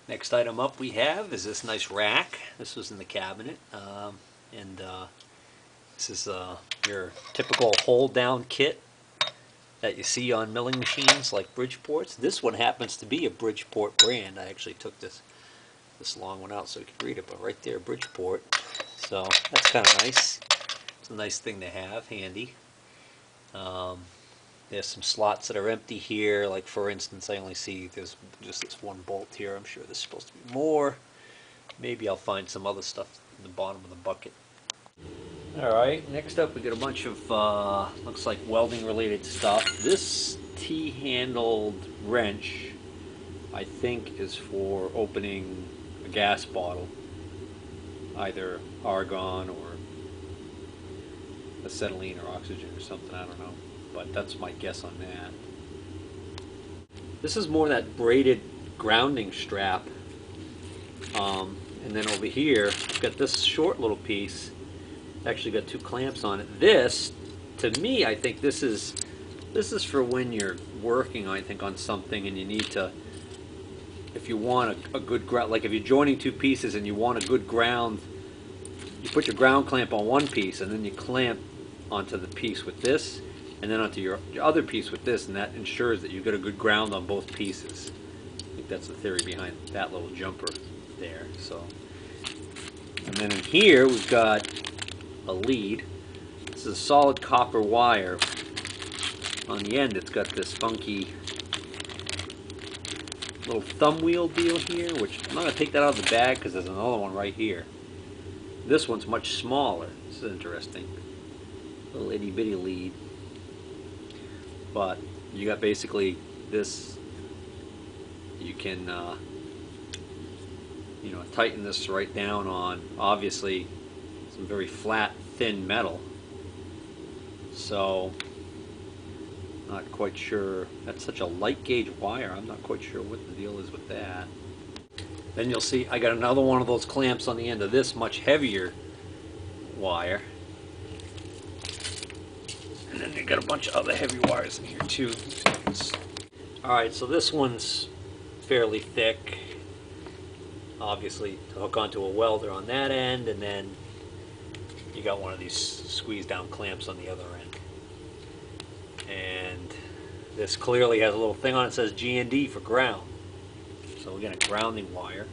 Next item up we have is this nice rack. This was in the cabinet, and this is your typical hold down kit that you see on milling machines like Bridgeport's. This one happens to be a Bridgeport brand. I actually took this long one out so you could read it, but right there, Bridgeport. So that's kind of nice. It's a nice thing to have, handy. There's some slots that are empty here, like for instance, I only see there's just this one bolt here. I'm sure there's supposed to be more. Maybe I'll find some other stuff in the bottom of the bucket. Alright, next up we got a bunch of, looks like welding related stuff. This T-handled wrench, I think, is for opening a gas bottle. Either argon or acetylene or oxygen or something, I don't know. But that's my guess on that. This is more that braided grounding strap. And then over here, I've got this short little piece. Actually got two clamps on it. This, to me, I think this is for when you're working, I think, on something and you need to, if you want a good ground, like if you're joining two pieces and you want a good ground, you put your ground clamp on one piece and then you clamp onto the piece with this and then onto your other piece with this, and that ensures that you've got a good ground on both pieces. I think that's the theory behind that little jumper there. So, and then in here we've got a lead. This is a solid copper wire. On the end it's got this funky little thumb wheel deal here, which I'm not going to take that out of the bag because there's another one right here. This one's much smaller. This is interesting. Little itty bitty lead. But you got basically this, you can you know, tighten this right down on obviously some very flat thin metal. So not quite sure, that's such a light gauge wire, I'm not quite sure what the deal is with that. Then you'll see I got another one of those clamps on the end of this much heavier wire. And then you got a bunch of other heavy wires in here too. Alright, so this one's fairly thick, obviously to hook onto a welder on that end, and then you got one of these squeeze down clamps on the other end. And this clearly has a little thing on it that says G&D for ground. So we got a grounding wire.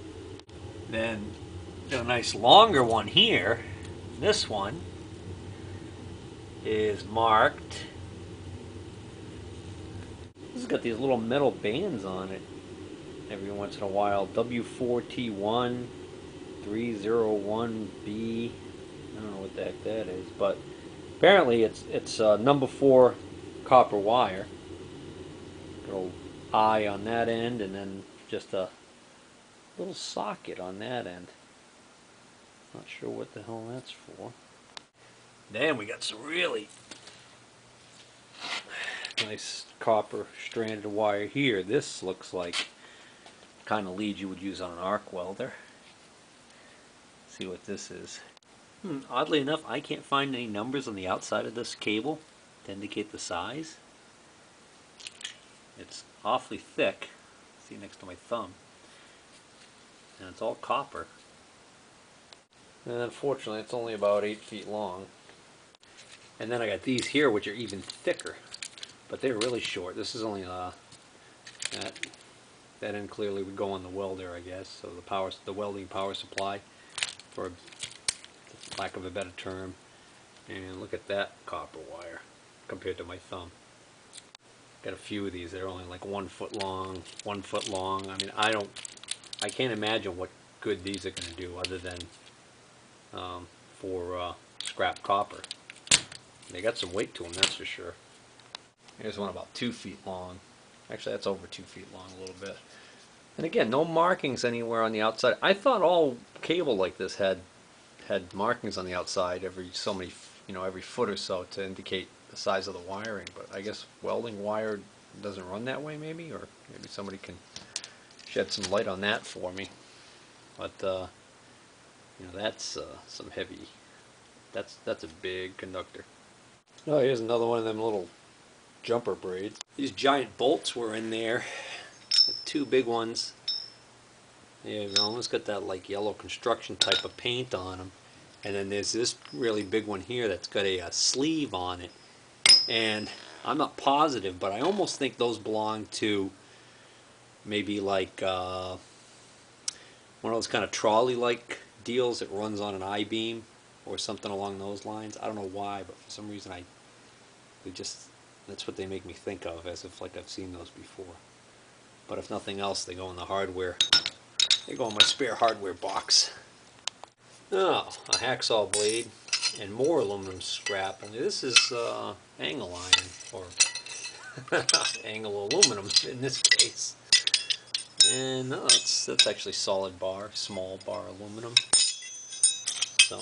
Then got a nice longer one here. This one is marked. This has got these little metal bands on it every once in a while. W4T1 301B. I don't know what the heck that is, but apparently it's number 4 copper wire. Little eye on that end, and then just a little socket on that end. Not sure what the hell that's for. Then we got some really nice copper stranded wire here. This looks like kind of lead you would use on an arc welder. Let's see what this is. Oddly enough, I can't find any numbers on the outside of this cable to indicate the size. It's awfully thick. See next to my thumb. And it's all copper. And unfortunately, it's only about 8 feet long. And then I got these here, which are even thicker, but they're really short. This is only that end clearly would go on the welder, I guess. So the welding power supply, for lack of a better term. And look at that copper wire compared to my thumb. Got a few of these that are only like 1 foot long, 1 foot long. I mean, I can't imagine what good these are going to do other than for scrap copper. They got some weight to them, that's for sure. Here's one about 2 feet long. Actually, that's over 2 feet long a little bit. And again, no markings anywhere on the outside. I thought all cable like this had markings on the outside every so many, every foot or so to indicate the size of the wiring. But I guess welding wire doesn't run that way, maybe, or maybe somebody can shed some light on that for me. But that's some heavy. That's a big conductor. Oh, here's another one of them little jumper braids. These giant bolts were in there, 2 big ones. Yeah, they've almost got that like yellow construction type of paint on them. And then there's this really big one here that's got a sleeve on it. And I'm not positive, but I almost think those belong to maybe like one of those kind of trolley-like deals that runs on an I-beam or something along those lines. I don't know why, but for some reason that's what they make me think of, as if like I've seen those before. But if nothing else, they go in the hardware. They go in my spare hardware box. Oh, a hacksaw blade and more aluminum scrap. And this is angle iron, or angle aluminum in this case. And no, that's actually solid bar, small bar aluminum. So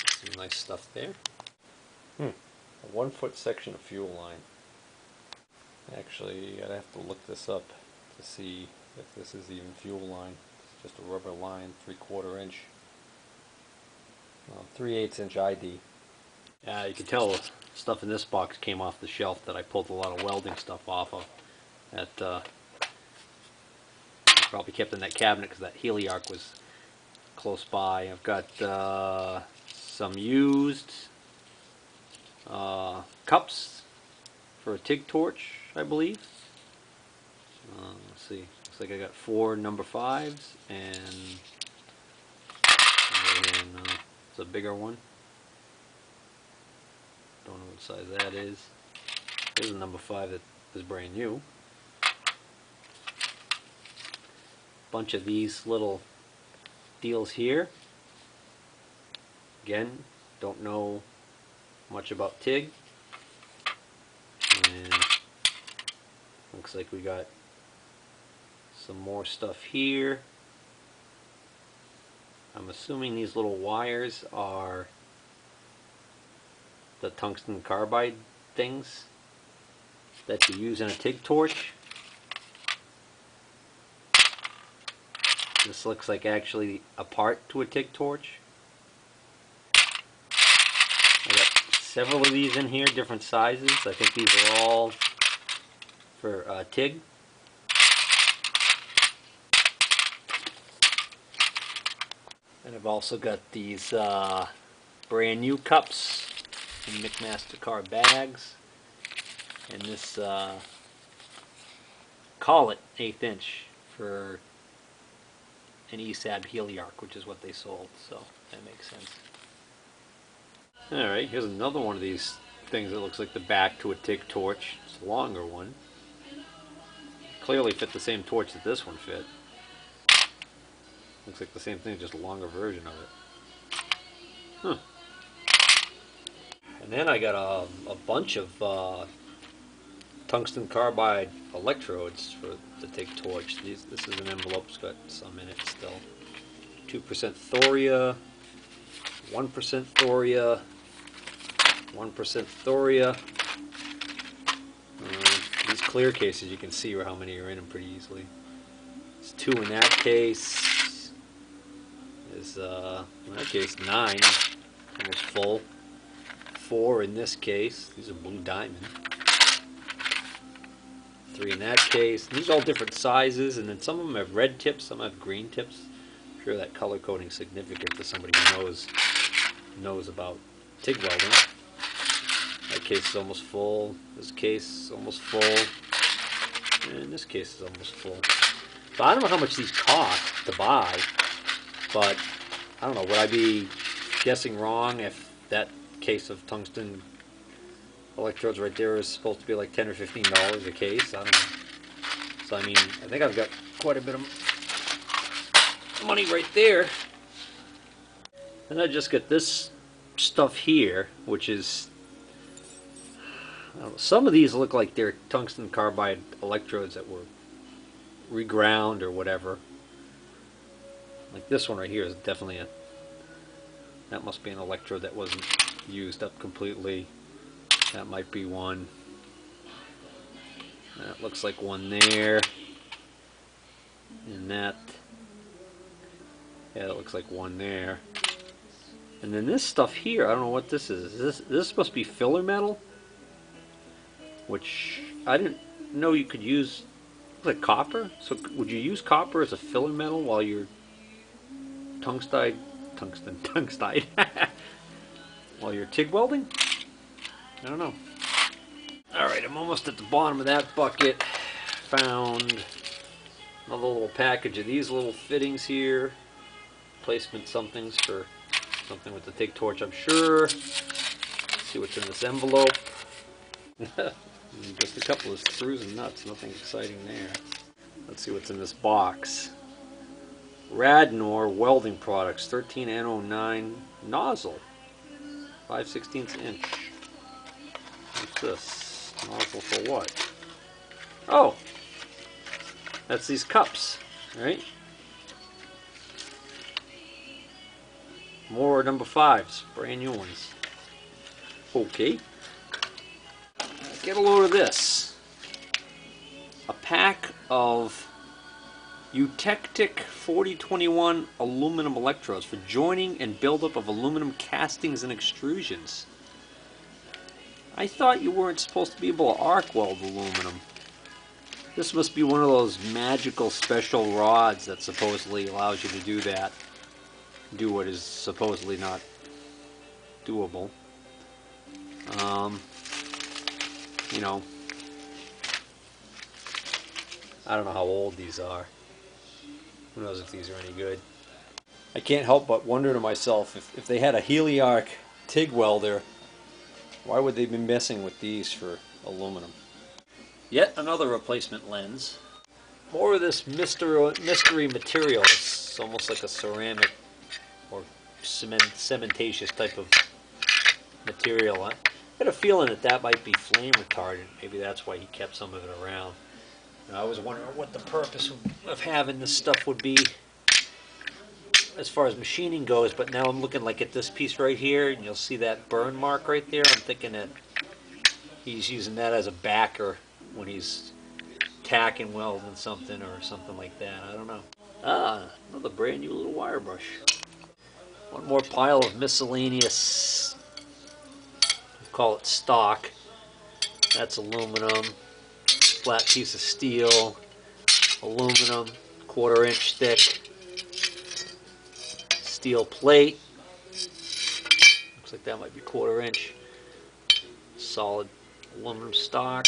some nice stuff there. A 1 foot section of fuel line. Actually, I'd have to look this up to see if this is even fuel line. It's just a rubber line, 3/4 inch. 3/8 inch ID. You can tell the stuff in this box came off the shelf that I pulled a lot of welding stuff off of. That probably kept in that cabinet because that Heliarc was close by. I've got some used cups for a TIG torch, I believe. Let's see. Looks like I got 4 number 5s and it's a bigger one. Don't know what size that is. Here's a number 5 that is brand new. Bunch of these little deals here. Again, don't know much about TIG. And looks like we got some more stuff here. I'm assuming these little wires are the tungsten carbide things that you use in a TIG torch. This looks like actually a part to a TIG torch. I got several of these in here, different sizes. I think these are all for TIG. And I've also got these brand new cups in McMaster-Carr bags. And this, call it 1/8 inch for an ESAB Heliarc, which is what they sold, so that makes sense. Alright, here's another one of these things that looks like the back to a TIG torch. It's a longer one. Clearly fit the same torch that this one fit. Looks like the same thing, just a longer version of it. Huh. And then I got a bunch of tungsten carbide electrodes for the TIG torch. This is an envelope, it's got some in it still. 2% thoria, 1% thoria, 1% thoria. These clear cases, you can see how many are in them pretty easily. There's 2 in that case. There's, in that case, 9, almost full. 4 in this case. These are blue diamond. 3 in that case. These are all different sizes, and then some of them have red tips, some have green tips. I'm sure that color coding is significant to somebody who knows about TIG welding. That case is almost full. This case is almost full. And this case is almost full. So I don't know how much these cost to buy, but I don't know. Would I be guessing wrong if that case of tungsten electrodes right there is supposed to be like $10 or $15 a case? I don't know. So I mean, I think I've got quite a bit of money right there. And I just got this stuff here, which is, I don't know, some of these look like they're tungsten carbide electrodes that were reground or whatever. Like this one right here is definitely that must be an electrode that wasn't used up completely. That might be one. That looks like one there. And that, yeah, that looks like one there. And then this stuff here, I don't know what this is. This supposed to be filler metal, which I didn't know you could use Looks like copper. So would you use copper as a filler metal while you're tungsten, while you're TIG welding? I don't know. Alright, I'm almost at the bottom of that bucket. Found another little package of these little fittings here. Placement somethings for something with the TIG torch, I'm sure. Let's see what's in this envelope. Just a couple of screws and nuts, nothing exciting there. Let's see what's in this box. Radnor welding products, 13N09 nozzle, 5/16 inch. What's this? Nozzle for what? Oh, that's these cups, right? More number 5s, brand new ones. Okay. Get a load of this. A pack of Eutectic 4021 aluminum electrodes for joining and buildup of aluminum castings and extrusions. I thought you weren't supposed to be able to arc weld aluminum. This must be one of those magical special rods that supposedly allows you to do that. Do what is supposedly not doable. You know, I don't know how old these are. Who knows if these are any good. I can't help but wonder to myself, if they had a Heliarc TIG welder, why would they be messing with these for aluminum? Yet another replacement lens. More of this mystery material. It's almost like a ceramic or cementatious type of material. I got a feeling that might be flame retardant. Maybe that's why he kept some of it around. And I was wondering what the purpose of having this stuff would be as far as machining goes, but now I'm looking like at this piece right here, and you'll see that burn mark right there. I'm thinking that he's using that as a backer when he's tacking welding something or something like that. I don't know. Ah, another brand new little wire brush. One more pile of miscellaneous, call it stock. That's aluminum, flat piece of steel, aluminum, 1/4 inch thick, steel plate. Looks like that might be 1/4 inch. Solid aluminum stock.